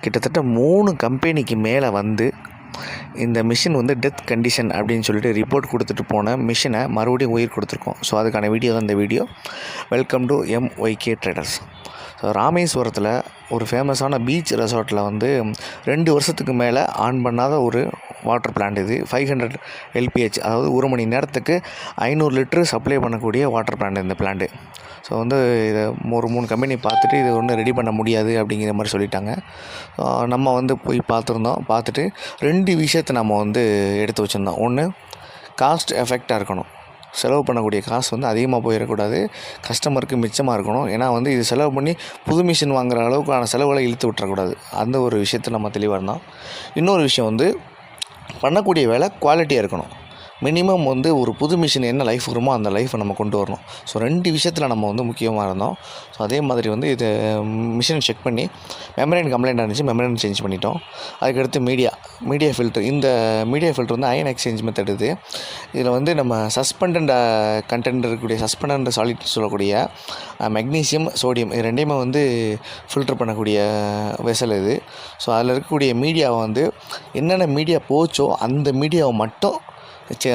கிட்டத்தட்ட 3 கம்பெனிக்கு மேலே வந்து இந்த மிஷின் வந்து டெத் கண்டிஷன் அப்படின்னு சொல்லிட்டு ரிப்போர்ட் கொடுத்துட்டு போன மிஷினை மறுபடியும் உயிர் கொடுத்துருக்கோம். ஸோ அதுக்கான வீடியோ தான் இந்த video. Welcome to MYK traders. So ராமேஸ்வரத்தில் ஒரு ஃபேமஸான பீச் ரெசார்ட்டில் வந்து 2 வருஷத்துக்கு மேலே ஆன் பண்ணாத ஒரு வாட்டர் பிளான்ட் இது. 500 LPH, அதாவது ஒரு மணி நேரத்துக்கு 500 லிட்டரு சப்ளை பண்ணக்கூடிய வாட்டர் பிளான்ட் இந்த பிளான்ட்டு. ஸோ வந்து இதை ஒரு 3 கம்பெனி பார்த்துட்டு இது ஒன்றும் ரெடி பண்ண முடியாது அப்படிங்கிற மாதிரி சொல்லிட்டாங்க. நம்ம வந்து போய் பார்த்துட்டு 2 விஷயத்தை நம்ம வந்து எடுத்து வச்சுருந்தோம். ஒன்று, காஸ்ட் எஃபெக்டாக இருக்கணும். செலவு பண்ணக்கூடிய காசு வந்து அதிகமாக போயிடக்கூடாது, கஸ்டமருக்கு மிச்சமாக இருக்கணும். ஏன்னா வந்து இது செலவு பண்ணி புது மிஷின் வாங்குகிற அளவுக்கான செலவுகளை இழுத்து விட்டுறக்கூடாது. அந்த ஒரு விஷயத்தை நம்ம தெளிவாக இருந்தோம். இன்னொரு விஷயம் வந்து பண்ணக்கூடிய வேலை குவாலிட்டியாக இருக்கணும். மினிமம் வந்து ஒரு புது மிஷின் என்ன லைஃப் வருமோ அந்த லைஃப்பை நம்ம கொண்டு வரணும். ஸோ 2 விஷயத்தில் நம்ம வந்து முக்கியமாக இருந்தோம். ஸோ அதே மாதிரி வந்து இது மிஷின் செக் பண்ணி மெமரேன் கம்ப்ளைண்ட் இருந்துச்சு, மெமரேன் சேஞ்ச் பண்ணிட்டோம். அதுக்கடுத்து மீடியா ஃபில்ட்ரு. இந்த மீடியா ஃபில்ட்ரு வந்து அயன் எக்ஸ்சேஞ்ச் மெத்தட் இது. இதில் வந்து நம்ம சஸ்பெண்டட் கண்டென்ட் இருக்கக்கூடிய சஸ்பெண்டட் சாலிட் சொல்லக்கூடிய மெக்னீசியம், சோடியம் இது 2மே வந்து ஃபில்ட்ரு பண்ணக்கூடிய வெசல் இது. ஸோ அதில் இருக்கக்கூடிய மீடியாவை வந்து என்னென்ன மீடியா போச்சோ அந்த மீடியாவை மட்டும்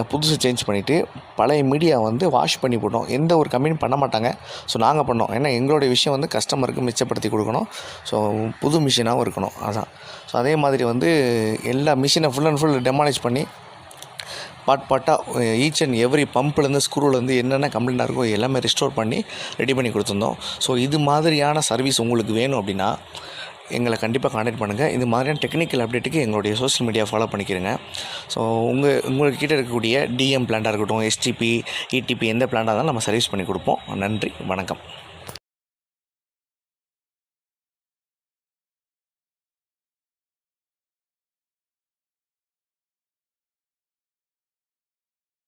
புதுசு சேஞ்ச் பண்ணிவிட்டு பழைய மீடியா வந்து வாஷ் பண்ணி போட்டோம். எந்த ஒரு கம்பெனி பண்ண மாட்டாங்க. ஸோ நாங்கள் பண்ணோம். ஏன்னா எங்களுடைய விஷயம் வந்து கஸ்டமருக்கு மிச்சப்படுத்தி கொடுக்கணும். ஸோ புது மிஷினாகவும் இருக்கணும். அதான். ஸோ அதே மாதிரி வந்து எல்லா மிஷினை ஃபுல் அண்ட் ஃபுல் டெமாலிஷ் பண்ணி பார்ட்டாக ஈச் அண்ட் எவ்ரி பம்ப்லேருந்து ஸ்க்ரூலேருந்து என்னென்ன கம்ப்ளைண்ட்டாக இருக்கோ எல்லாமே ரிஸ்டோர் பண்ணி ரெடி பண்ணி கொடுத்துருந்தோம். ஸோ இது மாதிரியான சர்வீஸ் உங்களுக்கு வேணும் அப்படின்னா எங்களை கண்டிப்பாக கான்டாக்ட் பண்ணுங்கள். இது மாதிரியான டெக்னிக்கல் அப்டேட்டுக்கு எங்களுடைய சோஷியல் மீடியா ஃபாலோ பண்ணிக்கிறேங்க. ஸோ உங்கள்கிட்ட இருக்கக்கூடிய DM பிளான்ட்டாக இருக்கட்டும், STP, ETP எந்த பிளான்ட்டாக இருந்தாலும் நம்ம சர்வீஸ் பண்ணி கொடுப்போம். நன்றி, வணக்கம்.